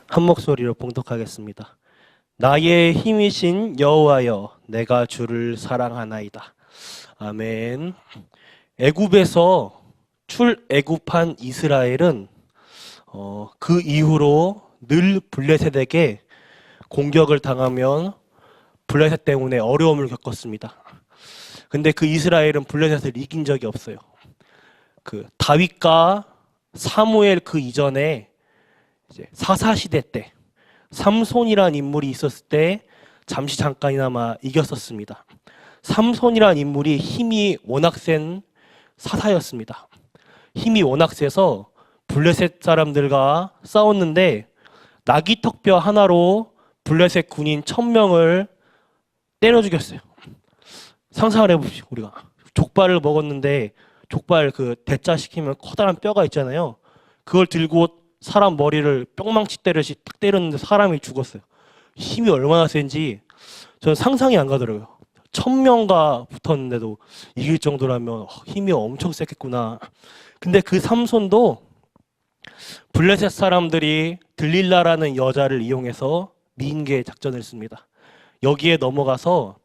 한 목소리로 봉독하겠습니다. 나의 힘이신 여호와여, 내가 주를 사랑하나이다. 아멘. 애굽에서 출애굽한 이스라엘은 그 이후로 늘 블레셋에게 공격을 당하면 블레셋 때문에 어려움을 겪었습니다. 근데 그 이스라엘은 블레셋을 이긴 적이 없어요. 그 다윗과 사무엘 그 이전에 이제 사사시대 때 삼손이라는 인물이 있었을 때 잠시 잠깐이나마 이겼었습니다. 삼손이라는 인물이 힘이 워낙 센 사사였습니다. 힘이 워낙 세서 블레셋 사람들과 싸웠는데 나귀턱뼈 하나로 블레셋 군인 1000명을 때려 죽였어요. 상상을 해보시죠. 우리가 족발을 먹었는데 족발 그 대짜 시키면 커다란 뼈가 있잖아요. 그걸 들고 사람 머리를 뿅망치 때리듯이 딱 때렸는데 사람이 죽었어요. 힘이 얼마나 센지 저는 상상이 안 가더라고요. 1000명과 붙었는데도 이길 정도라면 힘이 엄청 셌겠구나. 근데 그 삼손도 블레셋 사람들이 들릴라라는 여자를 이용해서 미인계 작전을 씁니다. 여기에 넘어가서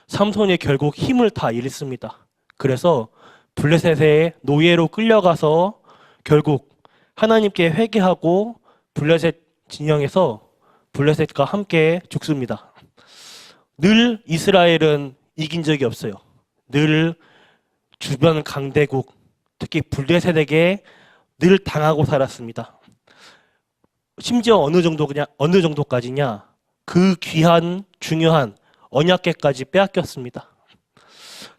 삼손이 결국 힘을 다 잃습니다. 그래서 블레셋의 노예로 끌려가서 결국 하나님께 회개하고 블레셋 진영에서 블레셋과 함께 죽습니다. 늘 이스라엘은 이긴 적이 없어요. 늘 주변 강대국, 특히 블레셋에게 늘 당하고 살았습니다. 심지어 어느 정도까지냐? 그 귀한 중요한 언약궤까지 빼앗겼습니다.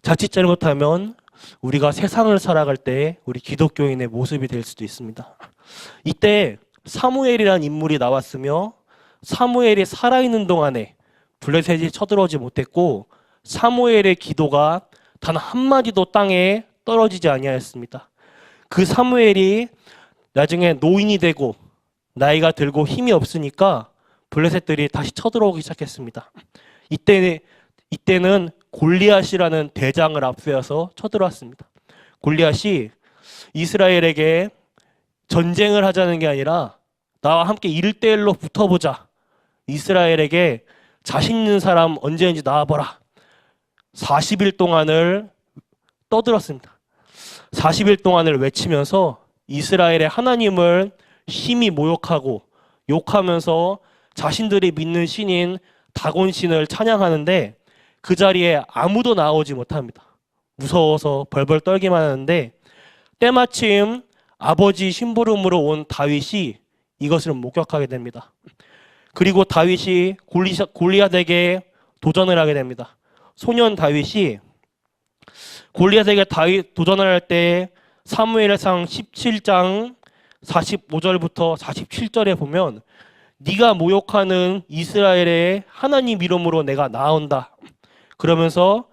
자칫 잘못하면 우리가 세상을 살아갈 때 우리 기독교인의 모습이 될 수도 있습니다. 이때 사무엘이라는 인물이 나왔으며 사무엘이 살아있는 동안에 블레셋이 쳐들어오지 못했고 사무엘의 기도가 단 한마디도 땅에 떨어지지 아니하였습니다. 그 사무엘이 나중에 노인이 되고 나이가 들고 힘이 없으니까 블레셋들이 다시 쳐들어오기 시작했습니다. 이때는 골리앗이라는 대장을 앞세워서 쳐들어왔습니다. 골리앗이 이스라엘에게 전쟁을 하자는 게 아니라 나와 함께 1대1로 붙어보자. 이스라엘에게 자신 있는 사람 언제든지 나와보라. 40일 동안을 떠들었습니다. 40일 동안을 외치면서 이스라엘의 하나님을 심히 모욕하고 욕하면서 자신들이 믿는 신인 다곤신을 찬양하는데 그 자리에 아무도 나오지 못합니다. 무서워서 벌벌 떨기만 하는데 때마침 아버지 심부름으로 온 다윗이 이것을 목격하게 됩니다. 그리고 다윗이 골리앗에게 도전을 하게 됩니다. 소년 다윗이 골리앗에게 도전을 할 때 사무엘상 17장 45절부터 47절에 보면 네가 모욕하는 이스라엘의 하나님 이름으로 내가 나온다. 그러면서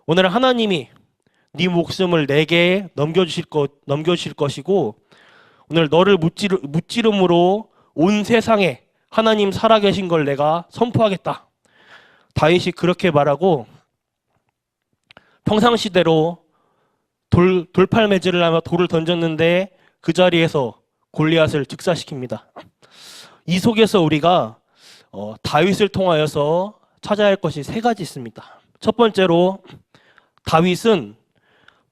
오늘 하나님이 네 목숨을 내게 넘겨주실 것이고 오늘 너를 무찌름으로 온 세상에 하나님 살아계신 걸 내가 선포하겠다. 다윗이 그렇게 말하고 평상시대로 돌팔매질을 하며 돌을 던졌는데 그 자리에서 골리앗을 즉사시킵니다. 이 속에서 우리가 다윗을 통하여서 찾아야 할 것이 3가지 있습니다. 첫 번째로 다윗은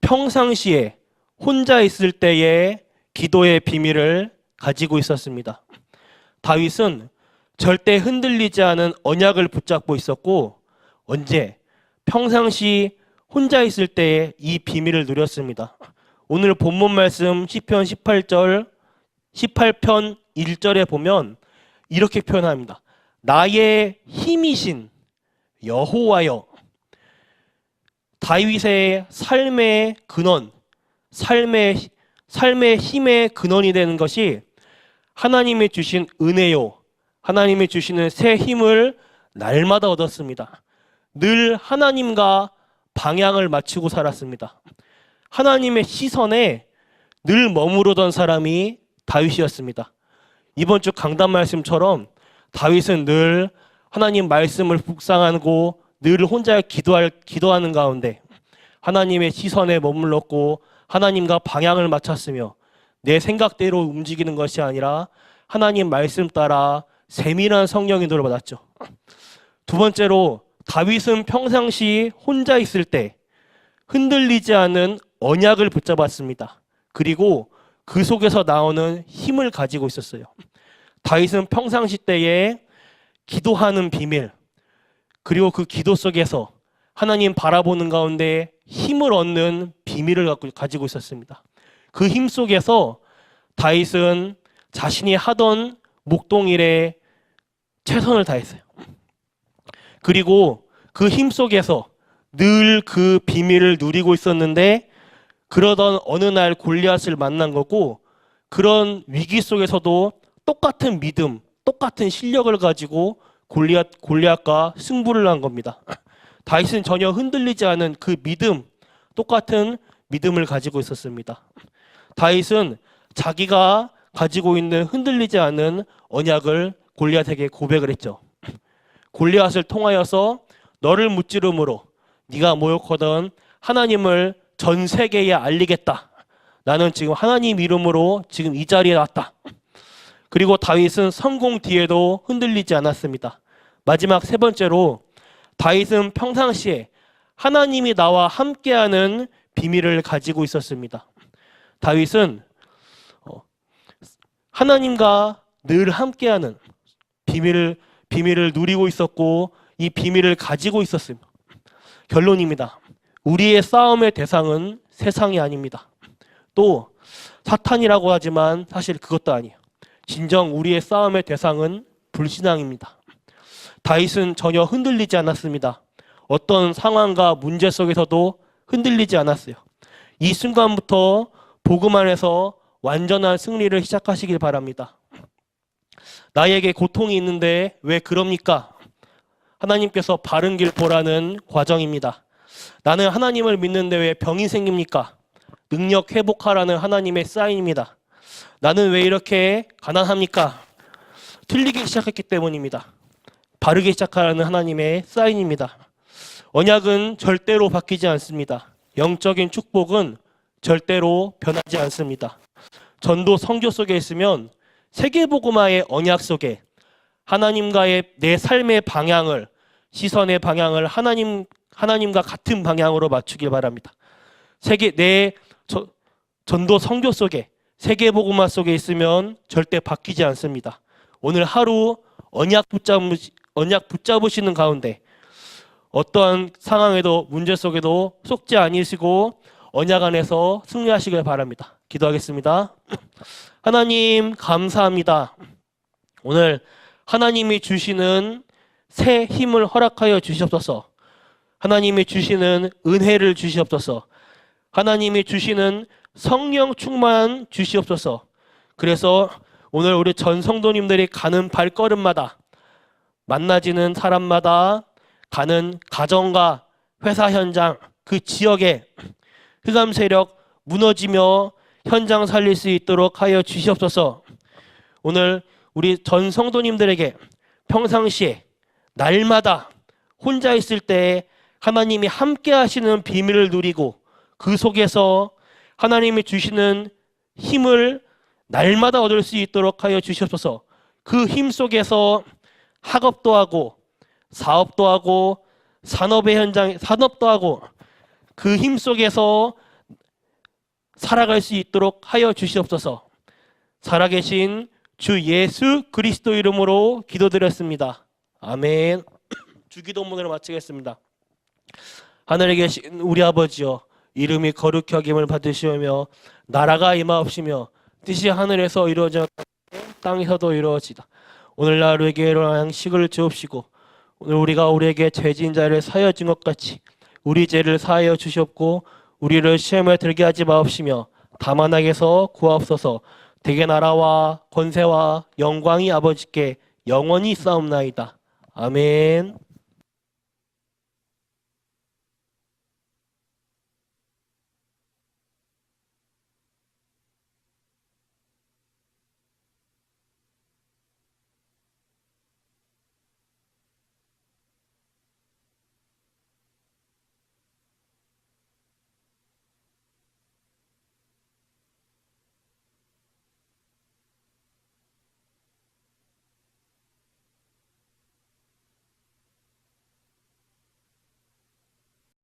평상시에 혼자 있을 때의 기도의 비밀을 가지고 있었습니다. 다윗은 절대 흔들리지 않은 언약을 붙잡고 있었고 언제? 평상시 혼자 있을 때에 이 비밀을 누렸습니다. 오늘 본문 말씀 시편 18편 1절에 보면 이렇게 표현합니다. 나의 힘이신 여호와여. 다윗의 삶의 근원, 삶의 힘의 근원이 되는 것이 하나님이 주신 은혜요, 하나님이 주시는 새 힘을 날마다 얻었습니다. 늘 하나님과 방향을 맞추고 살았습니다. 하나님의 시선에 늘 머무르던 사람이 다윗이었습니다. 이번 주 강단 말씀처럼 다윗은 늘 하나님 말씀을 묵상하고 늘 혼자 기도하는 가운데 하나님의 시선에 머물렀고 하나님과 방향을 맞췄으며 내 생각대로 움직이는 것이 아니라 하나님 말씀 따라 세밀한 성령 인도를 받았죠. 두 번째로 다윗은 평상시 혼자 있을 때 흔들리지 않은 언약을 붙잡았습니다. 그리고 그 속에서 나오는 힘을 가지고 있었어요. 다윗은 평상시 때에 기도하는 비밀, 그리고 그 기도 속에서 하나님 바라보는 가운데 힘을 얻는 비밀을 가지고 있었습니다. 그 힘 속에서 다윗은 자신이 하던 목동일에 최선을 다했어요. 그리고 그 힘 속에서 늘 그 비밀을 누리고 있었는데, 그러던 어느 날 골리앗을 만난 거고, 그런 위기 속에서도 똑같은 믿음, 똑같은 실력을 가지고 골리앗과 승부를 한 겁니다. 다윗은 전혀 흔들리지 않은 그 믿음, 똑같은 믿음을 가지고 있었습니다. 다윗은 자기가 가지고 있는 흔들리지 않은 언약을 골리앗에게 고백을 했죠. 골리앗을 통하여서 너를 무찌름으로 네가 모욕하던 하나님을 전 세계에 알리겠다. 나는 지금 하나님 이름으로 지금 이 자리에 왔다. 그리고 다윗은 성공 뒤에도 흔들리지 않았습니다. 마지막 세 번째로 다윗은 평상시에 하나님이 나와 함께하는 비밀을 가지고 있었습니다. 다윗은 하나님과 늘 함께하는 비밀을 누리고 있었고, 이 비밀을 가지고 있었습니다. 결론입니다. 우리의 싸움의 대상은 세상이 아닙니다. 또 사탄이라고 하지만 사실 그것도 아니에요. 진정 우리의 싸움의 대상은 불신앙입니다. 다윗은 전혀 흔들리지 않았습니다. 어떤 상황과 문제 속에서도 흔들리지 않았어요. 이 순간부터 복음 안에서 완전한 승리를 시작하시길 바랍니다. 나에게 고통이 있는데 왜 그럽니까? 하나님께서 바른 길 보라는 과정입니다. 나는 하나님을 믿는데 왜 병이 생깁니까? 능력 회복하라는 하나님의 사인입니다. 나는 왜 이렇게 가난합니까? 틀리기 시작했기 때문입니다. 바르게 시작하라는 하나님의 사인입니다. 언약은 절대로 바뀌지 않습니다. 영적인 축복은 절대로 변하지 않습니다. 전도 선교 속에 있으면 세계복음화의 언약 속에 하나님과의 내 삶의 방향을, 시선의 방향을 하나님과 같은 방향으로 맞추길 바랍니다. 내 전도 선교 속에, 세계복음화 속에 있으면 절대 바뀌지 않습니다. 오늘 하루 언약 붙잡으시는 가운데 어떠한 상황에도, 문제 속에도 속지 아니시고 언약 안에서 승리하시길 바랍니다. 기도하겠습니다. 하나님 감사합니다. 오늘 하나님이 주시는 새 힘을 허락하여 주시옵소서. 하나님이 주시는 은혜를 주시옵소서. 하나님이 주시는 성령 충만 주시옵소서. 그래서 오늘 우리 전 성도님들이 가는 발걸음마다, 만나지는 사람마다, 가는 가정과 회사 현장, 그 지역에 흑암 세력 무너지며 현장 살릴 수 있도록 하여 주시옵소서. 오늘 우리 전 성도님들에게 평상시에 날마다 혼자 있을 때 하나님이 함께 하시는 비밀을 누리고, 그 속에서 하나님이 주시는 힘을 날마다 얻을 수 있도록 하여 주시옵소서. 그 힘 속에서 학업도 하고 사업도 하고 산업의 현장, 산업도 하고 그 힘 속에서 살아갈 수 있도록 하여 주시옵소서. 살아계신 주 예수 그리스도 이름으로 기도드렸습니다. 아멘. 주기도문으로 마치겠습니다. 하늘에 계신 우리 아버지여, 이름이 거룩히 여김을 받으시오며 나라가 임하옵시며 뜻이 하늘에서 이루어져 땅에서도 이루어지다. 오늘날 우리에게 일용할 양식을 주옵시고, 오늘 우리가 우리에게 죄진 자를 사하여 준 것 같이 우리 죄를 사하여 주시옵고, 우리를 시험에 들게 하지 마옵시며 다만 악에서 구하옵소서. 대개 나라와 권세와 영광이 아버지께 영원히 있사옵나이다. 아멘.